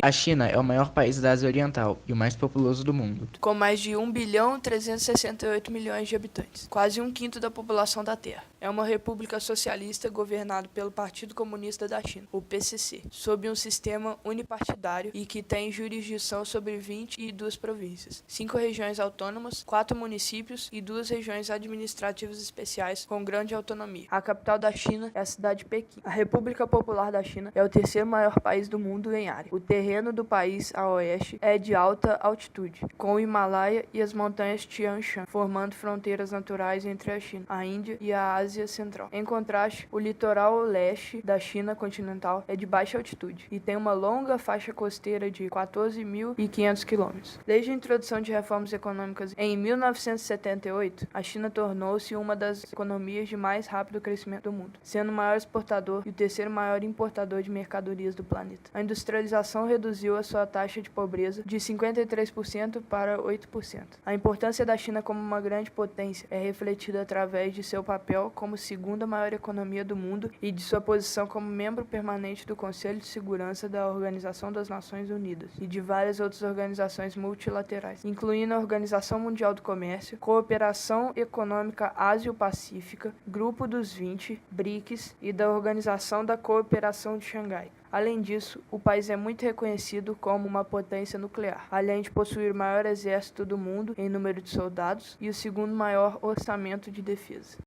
A China é o maior país da Ásia Oriental e o mais populoso do mundo. Com mais de 1.368.000.000 de habitantes, quase um quinto da população da Terra. É uma república socialista governada pelo Partido Comunista da China, o PCC, sob um sistema unipartidário e que tem jurisdição sobre 22 províncias, 5 regiões autônomas, 4 municípios e 2 regiões administrativas especiais com grande autonomia. A capital da China é a cidade de Pequim. A República Popular da China é o terceiro maior país do mundo em área. O terreno do país a oeste é de alta altitude, com o Himalaia e as montanhas Tian Shan, formando fronteiras naturais entre a China, a Índia e a Ásia Central. Em contraste, o litoral leste da China continental é de baixa altitude e tem uma longa faixa costeira de 14.500 quilômetros. Desde a introdução de reformas econômicas em 1978, a China tornou-se uma das economias de mais rápido crescimento do mundo, sendo o maior exportador e o terceiro maior importador de mercadorias do planeta. A industrialização reduziu a sua taxa de pobreza de 53% para 8%. A importância da China como uma grande potência é refletida através de seu papel como segunda maior economia do mundo e de sua posição como membro permanente do Conselho de Segurança da Organização das Nações Unidas e de várias outras organizações multilaterais, incluindo a Organização Mundial do Comércio, Cooperação Econômica Ásio-Pacífica, Grupo dos 20, BRICS e da Organização da Cooperação de Xangai. Além disso, o país é muito reconhecido como uma potência nuclear, além de possuir o maior exército do mundo em número de soldados e o segundo maior orçamento de defesa.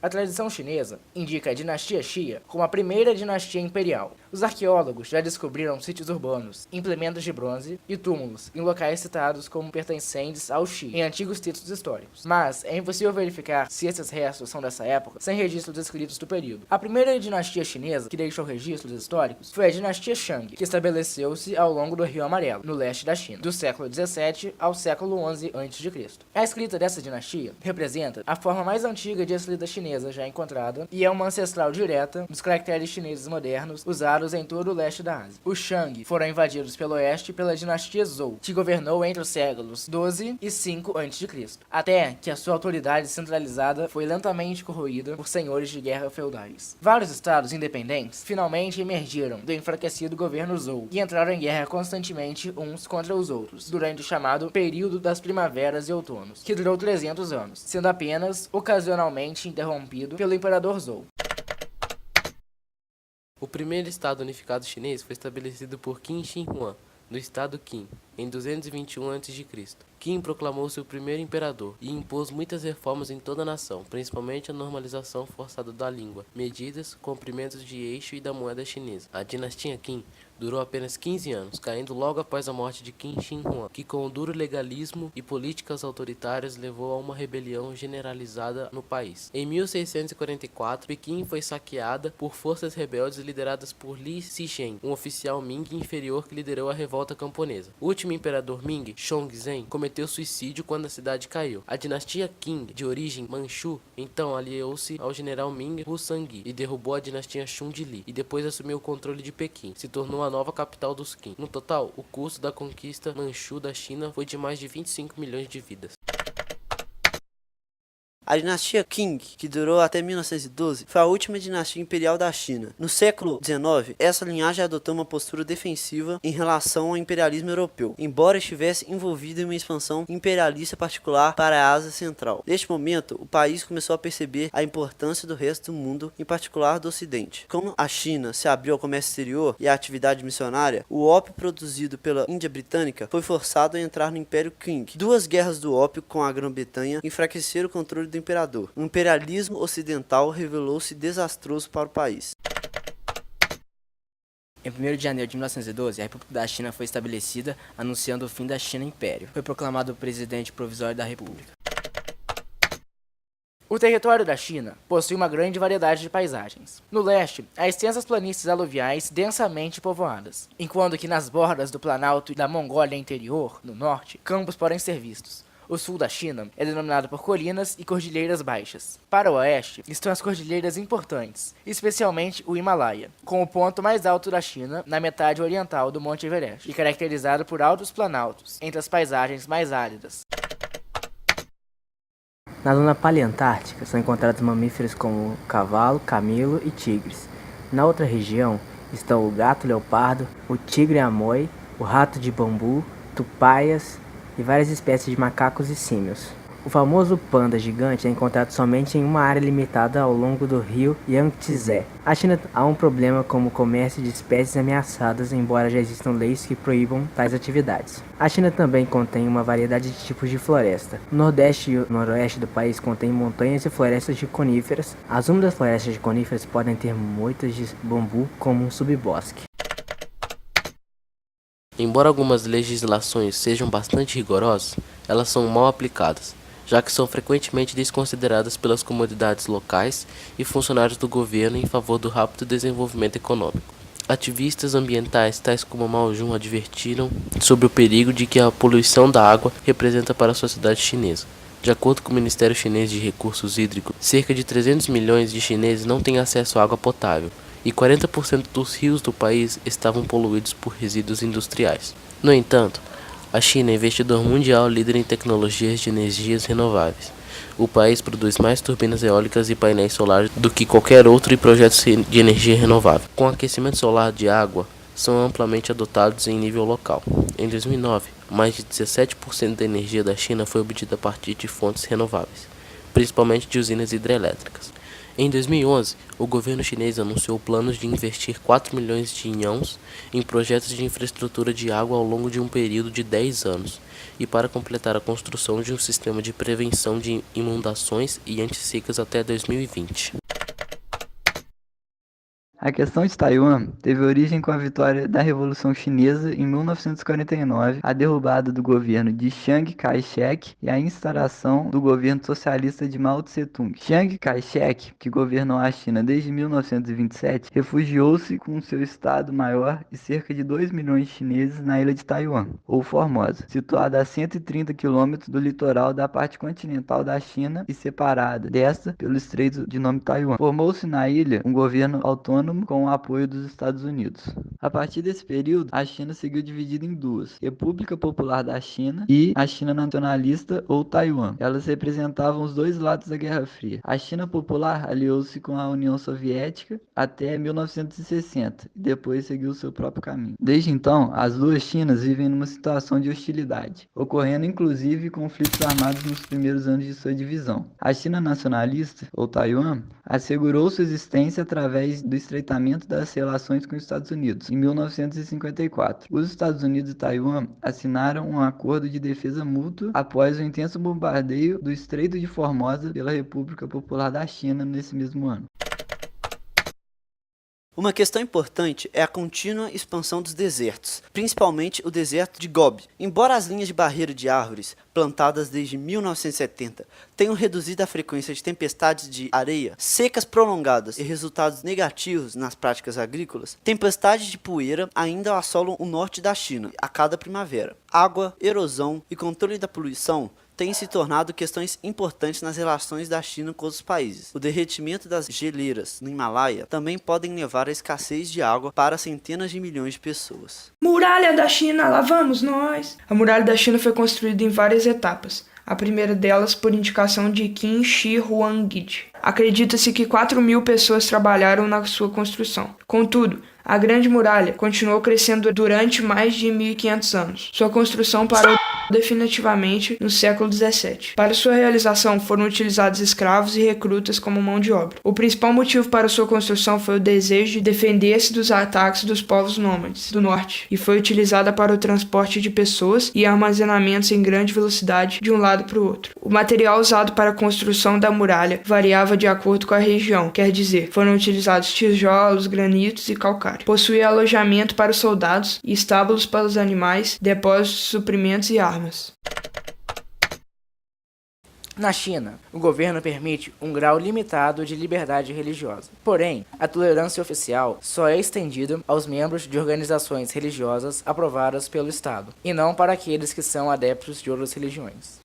A tradição chinesa indica a dinastia Xia como a primeira dinastia imperial. Os arqueólogos já descobriram sítios urbanos, implementos de bronze e túmulos em locais citados como pertencentes ao Xi em antigos textos históricos. Mas é impossível verificar se esses restos são dessa época sem registros escritos do período. A primeira dinastia chinesa que deixou registros históricos foi a dinastia Shang, que estabeleceu-se ao longo do Rio Amarelo, no leste da China, do século XVII ao século XI a.C. A escrita dessa dinastia representa a forma mais antiga de escrita chinesa já encontrada e é uma ancestral direta dos caracteres chineses modernos usados em todo o leste da Ásia. Os Shang foram invadidos pelo oeste pela dinastia Zhou, que governou entre os séculos 12 e 5 a.C., até que a sua autoridade centralizada foi lentamente corroída por senhores de guerra feudais. Vários estados independentes finalmente emergiram do enfraquecido governo Zhou e entraram em guerra constantemente uns contra os outros, durante o chamado período das primaveras e outonos, que durou 300 anos, sendo apenas ocasionalmente interrompido pelo imperador Zhou. O primeiro estado unificado chinês foi estabelecido por Qin Shi Huang, do estado Qin, em 221 a.C. Qin proclamou-se o primeiro imperador e impôs muitas reformas em toda a nação, principalmente a normalização forçada da língua, medidas, comprimentos de eixo e da moeda chinesa. A dinastia Qin durou apenas 15 anos, caindo logo após a morte de Qin Shi Huang, que com o duro legalismo e políticas autoritárias levou a uma rebelião generalizada no país. Em 1644, Pequim foi saqueada por forças rebeldes lideradas por Li Zheng, um oficial Ming inferior que liderou a revolta camponesa. O último imperador Ming, Shongzhen, cometeu suicídio quando a cidade caiu. A dinastia Qing, de origem Manchu, então aliou-se ao general Ming Husangui e derrubou a dinastia Shun de Li, e depois assumiu o controle de Pequim. Se tornou a nova capital dos Qin. No total, o custo da conquista Manchu da China foi de mais de 25 milhões de vidas. A dinastia Qing, que durou até 1912, foi a última dinastia imperial da China. No século XIX, essa linhagem adotou uma postura defensiva em relação ao imperialismo europeu, embora estivesse envolvido em uma expansão imperialista particular para a Ásia Central. Neste momento, o país começou a perceber a importância do resto do mundo, em particular do Ocidente. Como a China se abriu ao comércio exterior e à atividade missionária, o ópio produzido pela Índia Britânica foi forçado a entrar no Império Qing. Duas guerras do ópio com a Grã-Bretanha enfraqueceram o controle do imperador. O imperialismo ocidental revelou-se desastroso para o país. Em 1º de janeiro de 1912, a República da China foi estabelecida, anunciando o fim da China Império. Foi proclamado o presidente provisório da República. O território da China possui uma grande variedade de paisagens. No leste, há extensas planícies aluviais densamente povoadas, enquanto que nas bordas do Planalto e da Mongólia Interior, no norte, campos podem ser vistos. O sul da China é denominado por colinas e cordilheiras baixas. Para o oeste estão as cordilheiras importantes, especialmente o Himalaia, com o ponto mais alto da China na metade oriental do Monte Everest, e caracterizado por altos planaltos, entre as paisagens mais áridas. Na zona paleantártica são encontrados mamíferos como cavalo, camelo e tigres. Na outra região, estão o gato leopardo, o tigre amoi, o rato de bambu, tupaias e várias espécies de macacos e símios. O famoso panda gigante é encontrado somente em uma área limitada ao longo do rio Yangtze. A China há um problema com o comércio de espécies ameaçadas, embora já existam leis que proíbam tais atividades. A China também contém uma variedade de tipos de floresta. O nordeste e o noroeste do país contêm montanhas e florestas de coníferas. As úmidas florestas de coníferas podem ter moitas de bambu como um subbosque. Embora algumas legislações sejam bastante rigorosas, elas são mal aplicadas, já que são frequentemente desconsideradas pelas comunidades locais e funcionários do governo em favor do rápido desenvolvimento econômico. Ativistas ambientais tais como Mao Jun advertiram sobre o perigo de que a poluição da água representa para a sociedade chinesa. De acordo com o Ministério Chinês de Recursos Hídricos, cerca de 300 milhões de chineses não têm acesso à água potável, e 40% dos rios do país estavam poluídos por resíduos industriais. No entanto, a China é investidor mundial líder em tecnologias de energias renováveis. O país produz mais turbinas eólicas e painéis solares do que qualquer outro e projetos de energia renovável. Com aquecimento solar de água, são amplamente adotados em nível local. Em 2009, mais de 17% da energia da China foi obtida a partir de fontes renováveis, principalmente de usinas hidrelétricas. Em 2011, o governo chinês anunciou planos de investir 4 milhões de yuans em projetos de infraestrutura de água ao longo de um período de 10 anos e para completar a construção de um sistema de prevenção de inundações e antissecas até 2020. A questão de Taiwan teve origem com a vitória da Revolução Chinesa em 1949, a derrubada do governo de Chiang Kai-shek e a instauração do governo socialista de Mao Tse-tung. Chiang Kai-shek, que governou a China desde 1927, refugiou-se com seu estado-maior e cerca de 2 milhões de chineses na ilha de Taiwan, ou Formosa, situada a 130 quilômetros do litoral da parte continental da China e separada desta pelo estreito de nome Taiwan. Formou-se na ilha um governo autônomo com o apoio dos Estados Unidos. A partir desse período, a China seguiu dividida em duas: República Popular da China e a China Nacionalista ou Taiwan. Elas representavam os dois lados da Guerra Fria. A China Popular aliou-se com a União Soviética até 1960 e depois seguiu seu próprio caminho. Desde então, as duas Chinas vivem numa situação de hostilidade, ocorrendo inclusive conflitos armados nos primeiros anos de sua divisão. A China Nacionalista ou Taiwan assegurou sua existência através do estreitamento das relações com os Estados Unidos. Em 1954, os Estados Unidos e Taiwan assinaram um acordo de defesa mútua após o intenso bombardeio do Estreito de Formosa pela República Popular da China nesse mesmo ano. Uma questão importante é a contínua expansão dos desertos, principalmente o deserto de Gobi. Embora as linhas de barreiro de árvores, plantadas desde 1970, tenham reduzido a frequência de tempestades de areia, secas prolongadas e resultados negativos nas práticas agrícolas, tempestades de poeira ainda assolam o norte da China a cada primavera. Água, erosão e controle da poluição têm se tornado questões importantes nas relações da China com outros países. O derretimento das geleiras no Himalaia também podem levar à escassez de água para centenas de milhões de pessoas. Muralha da China, lá vamos nós! A Muralha da China foi construída em várias etapas. A primeira delas por indicação de Qin Shi Huangdi. Acredita-se que 4.000 pessoas trabalharam na sua construção. Contudo, a Grande Muralha continuou crescendo durante mais de 1.500 anos. Sua construção parou definitivamente no século XVII. Para sua realização foram utilizados escravos e recrutas como mão de obra. O principal motivo para sua construção foi o desejo de defender-se dos ataques dos povos nômades do norte, e foi utilizada para o transporte de pessoas e armazenamentos em grande velocidade de um lado para o outro. O material usado para a construção da muralha variava de acordo com a região, quer dizer, foram utilizados tijolos, granitos e calcário. Possuía alojamento para os soldados e estábulos para os animais, depósitos de suprimentos e armas. Na China, o governo permite um grau limitado de liberdade religiosa. Porém, a tolerância oficial só é estendida aos membros de organizações religiosas aprovadas pelo Estado, e não para aqueles que são adeptos de outras religiões.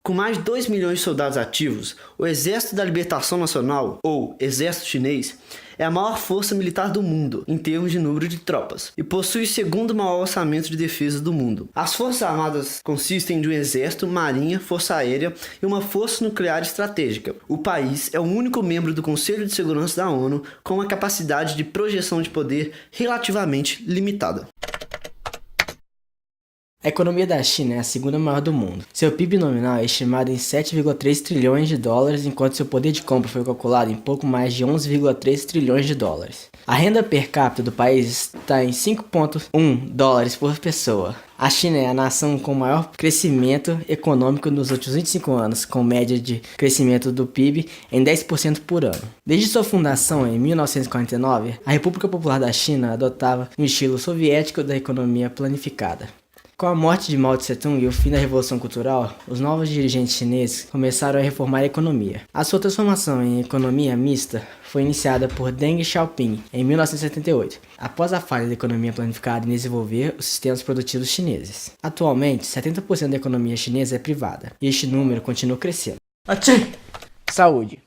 Com mais de 2 milhões de soldados ativos, o Exército da Libertação Nacional, ou Exército Chinês, é a maior força militar do mundo em termos de número de tropas e possui o segundo maior orçamento de defesa do mundo. As Forças Armadas consistem de um exército, marinha, força aérea e uma força nuclear estratégica. O país é o único membro do Conselho de Segurança da ONU com uma capacidade de projeção de poder relativamente limitada. A economia da China é a segunda maior do mundo. Seu PIB nominal é estimado em 7,3 trilhões de dólares, enquanto seu poder de compra foi calculado em pouco mais de 11,3 trilhões de dólares. A renda per capita do país está em 5,1 dólares por pessoa. A China é a nação com maior crescimento econômico nos últimos 25 anos, com média de crescimento do PIB em 10% por ano. Desde sua fundação em 1949, a República Popular da China adotava um estilo soviético da economia planificada. Com a morte de Mao Tse-tung e o fim da Revolução Cultural, os novos dirigentes chineses começaram a reformar a economia. A sua transformação em economia mista foi iniciada por Deng Xiaoping em 1978, após a falha da economia planificada em desenvolver os sistemas produtivos chineses. Atualmente, 70% da economia chinesa é privada, e este número continua crescendo. Saúde.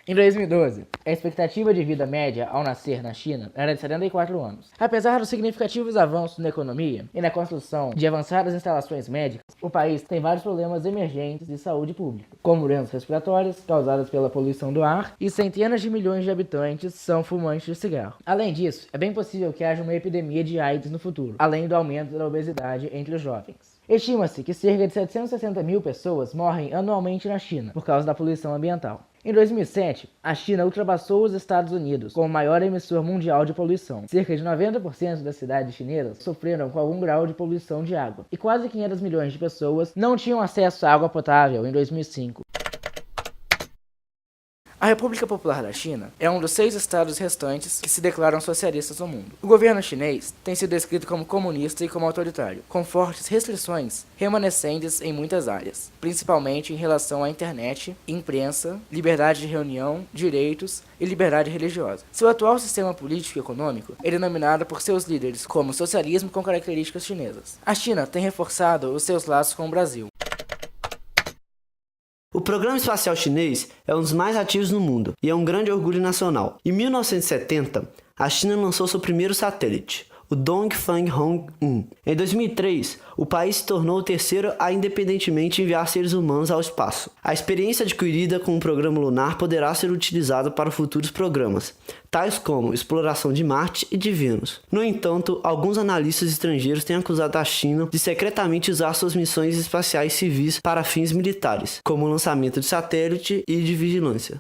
Em 2012, a expectativa de vida média ao nascer na China era de 74 anos. Apesar dos significativos avanços na economia e na construção de avançadas instalações médicas, o país tem vários problemas emergentes de saúde pública, como doenças respiratórias causadas pela poluição do ar, e centenas de milhões de habitantes são fumantes de cigarro. Além disso, é bem possível que haja uma epidemia de AIDS no futuro, além do aumento da obesidade entre os jovens. Estima-se que cerca de 760 mil pessoas morrem anualmente na China por causa da poluição ambiental. Em 2007, a China ultrapassou os Estados Unidos como o maior emissor mundial de poluição. Cerca de 90% das cidades chinesas sofreram com algum grau de poluição de água, e quase 500 milhões de pessoas não tinham acesso à água potável em 2005. A República Popular da China é um dos 6 estados restantes que se declaram socialistas no mundo. O governo chinês tem sido descrito como comunista e como autoritário, com fortes restrições remanescentes em muitas áreas, principalmente em relação à internet, imprensa, liberdade de reunião, direitos e liberdade religiosa. Seu atual sistema político e econômico é denominado por seus líderes como socialismo com características chinesas. A China tem reforçado os seus laços com o Brasil. O programa espacial chinês é um dos mais ativos no mundo e é um grande orgulho nacional. Em 1970, a China lançou seu primeiro satélite, o Dongfang Hong-1. Em 2003, o país se tornou o terceiro a independentemente enviar seres humanos ao espaço. A experiência adquirida com o programa lunar poderá ser utilizada para futuros programas, tais como exploração de Marte e de Vênus. No entanto, alguns analistas estrangeiros têm acusado a China de secretamente usar suas missões espaciais civis para fins militares, como o lançamento de satélite e de vigilância.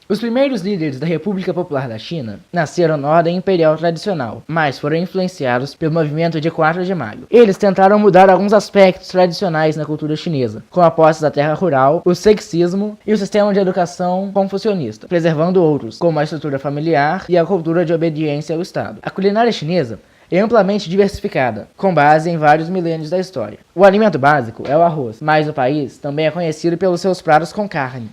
Os primeiros líderes da República Popular da China nasceram na ordem imperial tradicional, mas foram influenciados pelo movimento de 4 de maio. Eles tentaram mudar alguns aspectos tradicionais na cultura chinesa, como a posse da terra rural, o sexismo e o sistema de educação confucionista, preservando outros, como a estrutura familiar e a cultura de obediência ao Estado. A culinária chinesa é amplamente diversificada, com base em vários milênios da história. O alimento básico é o arroz, mas o país também é conhecido pelos seus pratos com carne.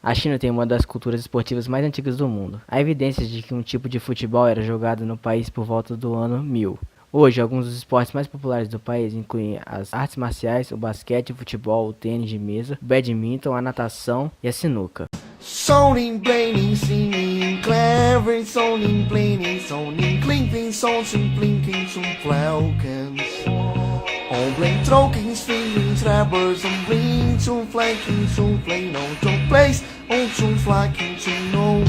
A China tem uma das culturas esportivas mais antigas do mundo. Há evidências de que um tipo de futebol era jogado no país por volta do ano 1000. Hoje, alguns dos esportes mais populares do país incluem as artes marciais, o basquete, o futebol, o tênis de mesa, o badminton, a natação e a sinuca. Soning, blaming, singing, clever, soning, blaming, soning, clinking, soning, blinking, some falcons. On blink, troking, swinging, trappers, some bling, some flanking, some play, no, some place, on some flanking, some no.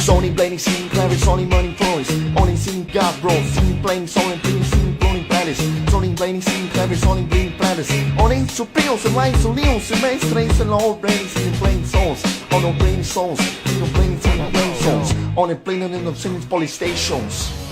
Sony blading, singing, clever, Sony money points. Only singing God bro, singing, playing, Sony blading, singing, blowing palace. Sony blading, singing, clever, Sony blading palace. Only supreme, some light, so leon, some main strengths, and all blading, singing, playing songs. On no blading songs, you know, playing songs. Only playing in the singing police stations.